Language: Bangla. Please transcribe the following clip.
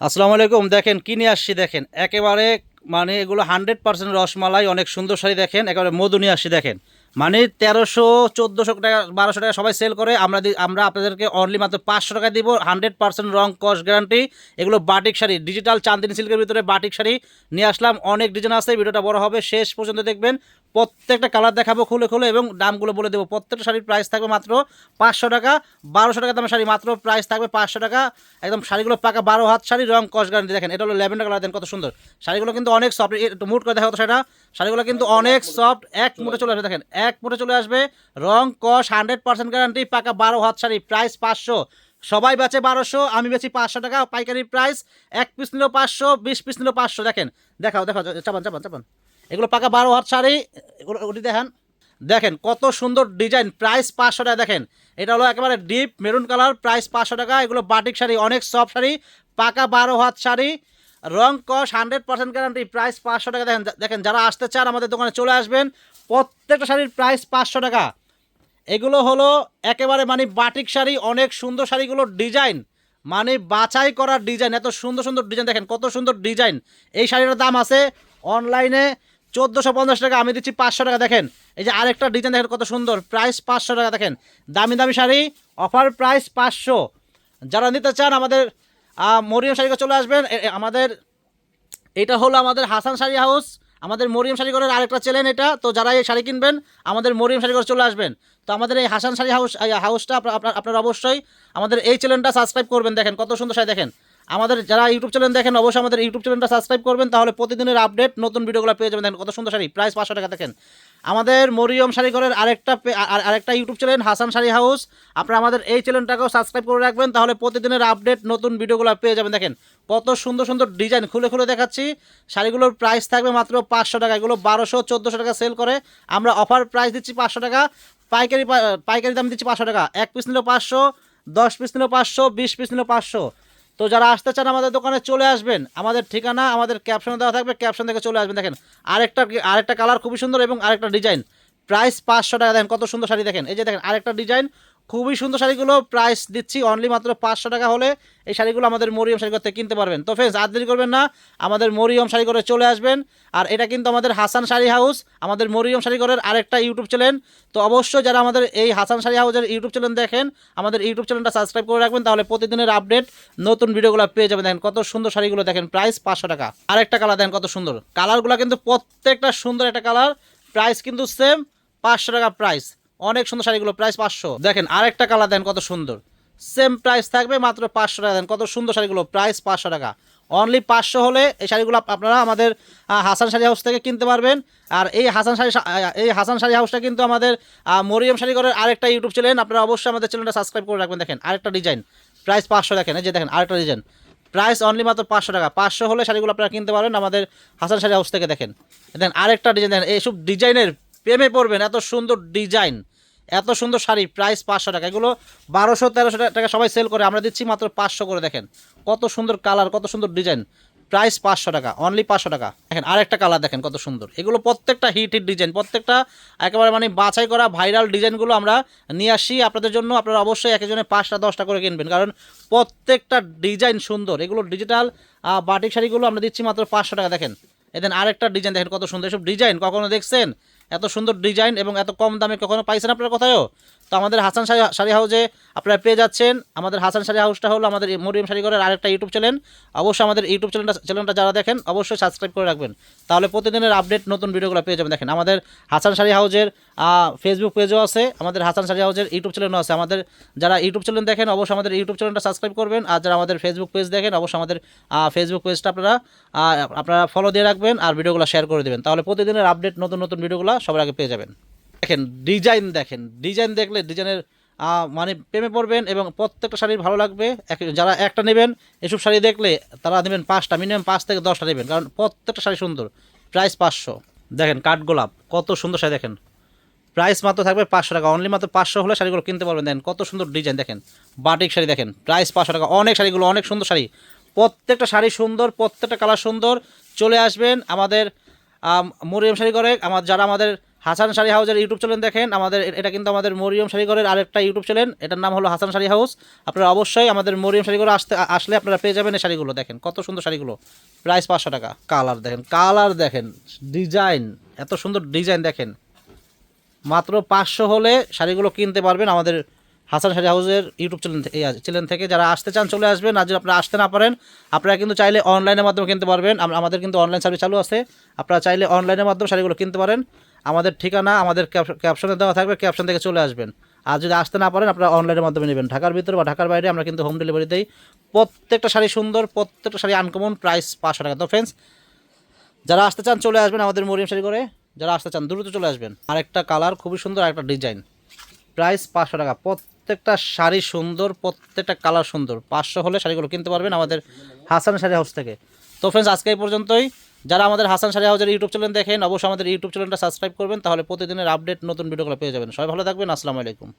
আসসালামু আলাইকুম। দেখেন কি নিয়ে আসছি, দেখেন একেবারে মানে এগুলো 100% রসমালাই, অনেক সুন্দর শাড়ি। দেখেন একেবারে মধু নিয়ে আসছি। দেখেন মানে 1300 1400 টাকা 1200 টাকা সবাই সেল করে, আমরা আপনাদেরকে অনলি মাত্র 500 টাকা দিব। 100% রং কস গ্যারান্টি। এগুলো বাটিক শাড়ি, ডিজিটাল চান্দিনী সিল্কের ভিতরে বাটিক শাড়ি নিয়ে আসলাম। অনেক ডিজাইন আছে, ভিডিওটা বড় হবে, শেষ পর্যন্ত দেখবেন। প্রত্যেকটা কালার দেখাবো খুলে খুলে এবং দামগুলো বলে দেবো। প্রত্যেকটা শাড়ির প্রাইস থাকবে মাত্র 500 টাকা। 1200 টাকা দামের শাড়ি মাত্র প্রাইস থাকবে 500 টাকা। একদম শাড়িগুলো পাকা 12 হাত শাড়ি, রং কস গ্যারান্টি। দেখেন এটা হলো ল্যাভেন্ডার কালার, দেন কত সুন্দর। শাড়িগুলো কিন্তু অনেক সফট, একটু মুট করে দেখা হতো সেটা। শাড়িগুলো কিন্তু অনেক সফট, এক মুঠে চলে আসবে। দেখেন এক মুঠে চলে আসবে, রং কস 100% গ্যারান্টি, পাকা 12 হাত শাড়ি, প্রাইস 500। সবাই বেচে 1200, আমি বেচি 500 টাকা পাইকারি প্রাইস। এক পিস নিলেও 500, 20 পিস নিলেও 500। দেখেন দেখাও দেখাও, চাপান চাপান চাপান। এগুলো পাকা 12 হাত শাড়ি, এগুলো ওটি দেখেন। দেখেন কত সুন্দর ডিজাইন, প্রাইস 500 টাকা। দেখেন এটা হলো একেবারে ডিপ মেরুন কালার, প্রাইস 500 টাকা। এগুলো বাটিক শাড়ি, অনেক সফট শাড়ি, পাকা 12 হাত শাড়ি, রং কস 100% গ্যারান্টি, প্রাইস 500 টাকা। দেখেন দেখেন যারা আসতে চান আমাদের দোকানে চলে আসবেন। প্রত্যেকটা শাড়ির প্রাইস 500 টাকা। এগুলো হলো একেবারে মানে বাটিক শাড়ি, অনেক সুন্দর শাড়িগুলো, ডিজাইন মানে বাছাই করার ডিজাইন, এত সুন্দর সুন্দর ডিজাইন। দেখেন কত সুন্দর ডিজাইন। এই শাড়িটার দাম আছে অনলাইনে 1450 টাকা, আমি দিচ্ছি 500 টাকা। দেখেন এই যে আরেকটা ডিজাইন, দেখেন কত সুন্দর, প্রাইস 500 টাকা। দেখেন দামি দামি শাড়ি, অফার প্রাইস 500। যারা নিতে চান আমাদের মরিয়ম শাড়িকে চলে আসবেন। আমাদের এটা হলো আমাদের হাসান শাড়ি হাউস, আমাদের মরিয়ম শাড়ি ঘরের আরেকটা চ্যানেল এটা। তো যারা এই শাড়ি কিনবেন আমাদের মরিয়ম শাড়ি ঘরে চলে আসবেন। তো আমাদের এই হাসান শাড়ি হাউসটা আপনারা অবশ্যই আমাদের এই চ্যানেলটা সাবস্ক্রাইব করবেন। দেখেন কত সুন্দর শাড়ি। দেখেন আমাদের যারা ইউটিউব চ্যানেল দেখেন অবশ্যই আমাদের ইউটিউব চ্যানেলটা সাবস্ক্রাইব করবেন, তাহলে প্রতিদিনের আপডেট নতুন ভিডিওগুলো পেয়ে যাবেন। দেখেন কত সুন্দর শাড়ি, প্রাইস 500 টাকা। দেখেন আমাদের মরিয়ম শাড়ি ঘরের আরেকটা YouTube channel Hasan sari house, আপনারা আমাদের এই চ্যানেলটাকেও সাবস্ক্রাইব করে রাখবেন, তাহলে প্রতিদিনের আপডেট নতুন ভিডিওগুলো পেয়ে যাবেন। দেখেন কত সুন্দর সুন্দর ডিজাইন, খুলে খুলে দেখাচ্ছি। শাড়িগুলোর প্রাইস থাকবে মাত্র 500 টাকা। এগুলো 1200 1400 টাকা সেল করে, আমরা অফার প্রাইস দিচ্ছি 500 টাকা। পাইকারি দাম দিচ্ছি 500 টাকা। এক পিস নিলেও 500, 10 পিস নিলেও 500, 20 পিস নিলেও 500। তো যারা আসতে চান আমাদের দোকানে চলে আসবেন, আমাদের ঠিকানা আমাদের ক্যাপশনে দেওয়া থাকবে, ক্যাপশন থেকে চলে আসবেন। দেখেন আরেকটা আরেকটা কালার খুবই সুন্দর এবং আরেকটা ডিজাইন, প্রাইস 500 টাকা। দেখেন কত সুন্দর শাড়ি। দেখেন এই যে দেখেন আরেকটা ডিজাইন, খুবই সুন্দর শাড়িগুলো, প্রাইস দিচ্ছি অনলি মাত্র 500 টাকা হলে এই শাড়িগুলো আমাদের মরিয়ম শাড়িঘর থেকে কিনতে পারবেন। তো ফ্রেন্ডস আর দেরি করবেন না, আমাদের মরিয়ম শাড়িঘরে চলে আসবেন। আর এটা কিন্তু আমাদের হাসান শাড়ি হাউস, আমাদের মরিয়ম শাড়িঘরের আরেকটা ইউটিউব চ্যানেল। তো অবশ্যই যারা আমাদের এই হাসান শাড়ি হাউসের ইউটিউব চ্যানেল দেখেন, আমাদের ইউটিউব চ্যানেলটা সাবস্ক্রাইব করে রাখবেন, তাহলে প্রতিদিনের আপডেট নতুন ভিডিওগুলো পেয়ে যাবেন। দেখেন কত সুন্দর শাড়িগুলো, দেখেন প্রাইস 500 টাকা। আরেকটা কালার দেখেন কত সুন্দর, কালারগুলো কিন্তু প্রত্যেকটা সুন্দর একটা কালার, প্রাইস কিন্তু সেম 500 টাকা প্রাইস। অনেক সুন্দর শাড়িগুলো, প্রাইস 500। দেখেন আরেকটা কালার দেন কত সুন্দর, সেম প্রাইস থাকবে মাত্র 500 টাকা। দেন কত সুন্দর শাড়িগুলো, প্রাইস 500 টাকা। অনলি 500 হলে এই শাড়িগুলো আপনারা আমাদের হাসান শাড়ি হাউস থেকে কিনতে পারবেন। আর এই হাসান শাড়ি হাউসটা কিন্তু আমাদের মরিয়ম শাড়িঘরের আরেকটা ইউটিউব চ্যানেল, আপনারা অবশ্যই আমাদের চ্যানেলটা সাবস্ক্রাইব করে রাখবেন। দেখেন আরেকটা ডিজাইন, প্রাইস 500। দেখেন এই যে দেখেন আরেকটা ডিজাইন, প্রাইস অনলি মাত্র 500 টাকা। 500 হলে শাড়িগুলো আপনারা কিনতে পারবেন আমাদের হাসান শাড়ি হাউস থেকে। দেখেন দেখেন আরেকটা ডিজাইন, দেখেন এইসব ডিজাইনের প্রেমে পড়বেন, এত সুন্দর ডিজাইন, এত সুন্দর শাড়ি, প্রাইস 500 টাকা। এগুলো 1200 1300 টাকা সবাই সেল করে, আমরা দিচ্ছি মাত্র 500 করে। দেখেন কত সুন্দর কালার, কত সুন্দর ডিজাইন, প্রাইস 500 টাকা, অনলি 500 টাকা। দেখেন আরেকটা কালার দেখেন কত সুন্দর। এগুলো প্রত্যেকটা হিট ডিজাইন, প্রত্যেকটা একেবারে মানে বাছাই করা ভাইরাল ডিজাইনগুলো আমরা নিয়ে আসি আপনাদের জন্য। আপনারা অবশ্যই একজনে 5টা 10টা করে কিনবেন, কারণ প্রত্যেকটা ডিজাইন সুন্দর। এগুলো ডিজিটাল বাটিক শাড়িগুলো আমরা দিচ্ছি মাত্র 500 টাকা। দেখেন এদিন আরেকটা ডিজাইন, দেখেন কত সুন্দর। এসব ডিজাইন কখনো দেখছেন? এত সুন্দর ডিজাইন এবং এত কম দামে কখনো পাইছেন আপনারা কোথায়ও? তো আমাদের হাসান শাড়ি হাউসে আপনারা পেয়ে যাচ্ছেন। আমাদের হাসান শাড়ি হাউসটা হলো আমাদের মরিয়ম শাড়িঘরের আরেকটা ইউটিউব চ্যানেল। অবশ্যই আমাদের ইউটিউব চ্যানেলটা যারা দেখেন অবশ্যই সাবস্ক্রাইব করে রাখবেন, তাহলে প্রতিদিনের আপডেট নতুন ভিডিওগুলো পেয়ে যাবেন। দেখেন আমাদের হাসান শাড়ি হাউসের ফেসবুক পেজও আছে, আমাদের হাসান শাড়ি হাউসের ইউটিউব চ্যানেলও আছে। আমাদের যারা ইউটিউব চ্যানেল দেখেন অবশ্যই আমাদের ইউটিউব চ্যানেলটা সাবস্ক্রাইব করবেন, আর যারা আমাদের ফেসবুক পেজ দেখেন অবশ্যই আমাদের ফেসবুক পেজটা আপনারা ফলো দিয়ে রাখবেন আর ভিডিওগুলো শেয়ার করে দেবেন, তাহলে প্রতিদিনের আপডেট নতুন নতুন ভিডিওগুলো সবার আগে পেয়ে যাবেন। দেখেন ডিজাইন, দেখেন ডিজাইন দেখলে ডিজাইনের মানে প্রেমে পড়বেন এবং প্রত্যেকটা শাড়ি ভালো লাগবে। যারা একটা নেবেন এসব শাড়ি দেখলে তারা নেবেন 5টা, মিনিমাম 5 থেকে 10টা নেবেন, কারণ প্রত্যেকটা শাড়ি সুন্দর। প্রাইস 500। দেখেন কাঠগোলাপ কত সুন্দর শাড়ি, দেখেন প্রাইস মাত্র থাকবে 500 টাকা। অনলি মাত্র 500 হলে শাড়িগুলো কিনতে পারবেন। দেখেন কত সুন্দর ডিজাইন, দেখেন বাটিক শাড়ি, দেখেন প্রাইস 500 টাকা। অনেক শাড়িগুলো অনেক সুন্দর শাড়ি, প্রত্যেকটা শাড়ি সুন্দর, প্রত্যেকটা কালার সুন্দর। চলে আসবেন আমাদের মরিয়ম শাড়ি করে, যারা আমাদের হাসান শাড়ি হাউসের ইউটিউব চ্যানেল দেখেন, আমাদের এটা কিন্তু আমাদের মরিয়ম শাড়িঘরের আরেকটা ইউটিউব চ্যানেল, এটার নাম হলো হাসান শাড়ি হাউস। আপনারা অবশ্যই আমাদের মরিয়ম শাড়িঘরে আসলে আপনারা পেয়ে যাবেন এই শাড়িগুলো। দেখেন কত সুন্দর শাড়িগুলো, প্রাইস 500 টাকা। কালার দেখেন, ডিজাইন, এত সুন্দর ডিজাইন দেখেন। মাত্র 500 হলে শাড়িগুলো কিনতে পারবেন আমাদের হাসান শাড়ি হাউসের ইউটিউব চ্যানেল থেকে। যারা আসতে চান চলে আসবেন, আর যদি আপনারা আসতে না পারেন আপনারা কিন্তু চাইলে অনলাইনের মাধ্যমে কিনতে পারবেন। আমাদের কিন্তু অনলাইন সার্ভিস চালু আছে, আপনারা চাইলে অনলাইনের মাধ্যমে শাড়িগুলো কিনতে পারেন। আমাদের ঠিকানা আমাদের ক্যাপশনে দেওয়া থাকবে, ক্যাপশন থেকে চলে আসবেন। আর যদি আসতে না পারেন আপনারা অনলাইনের মাধ্যমে নেবেন। ঢাকার ভিতরে বা ঢাকার বাইরে আমরা কিন্তু হোম ডেলিভারি দিই। প্রত্যেকটা শাড়ি সুন্দর, প্রত্যেকটা শাড়ি আনকমন, প্রাইস 500 টাকা। তো ফ্রেন্ডস, যারা আসতে চান চলে আসবেন আমাদের মরিয়ম শাড়ি করে, যারা আসতে চান দ্রুত চলে আসবেন। আরেকটা কালার খুবই সুন্দর, আরেকটা ডিজাইন, প্রাইস 500 টাকা। প্রত্যেকটা শাড়ি সুন্দর, প্রত্যেকটা কালার সুন্দর। 500 হলে শাড়িগুলো কিনতে পারবেন আমাদের হাসান শাড়ি হাউস থেকে। তো ফ্রেন্ডস, আজকে এই পর্যন্তই। যারা আমাদের হাসান শাড়ি হাউসের ইউটিউব চ্যানেল দেখেন অবশ্যই আমাদের ইউটিউব চ্যানেলটা সাবস্ক্রাইব করবেন, তাহলে প্রতিদিনের আপডেট নতুন ভিডিওগুলো পেয়ে যাবেন। সবাই ভালো থাকবেন, আসসালামু আলাইকুম।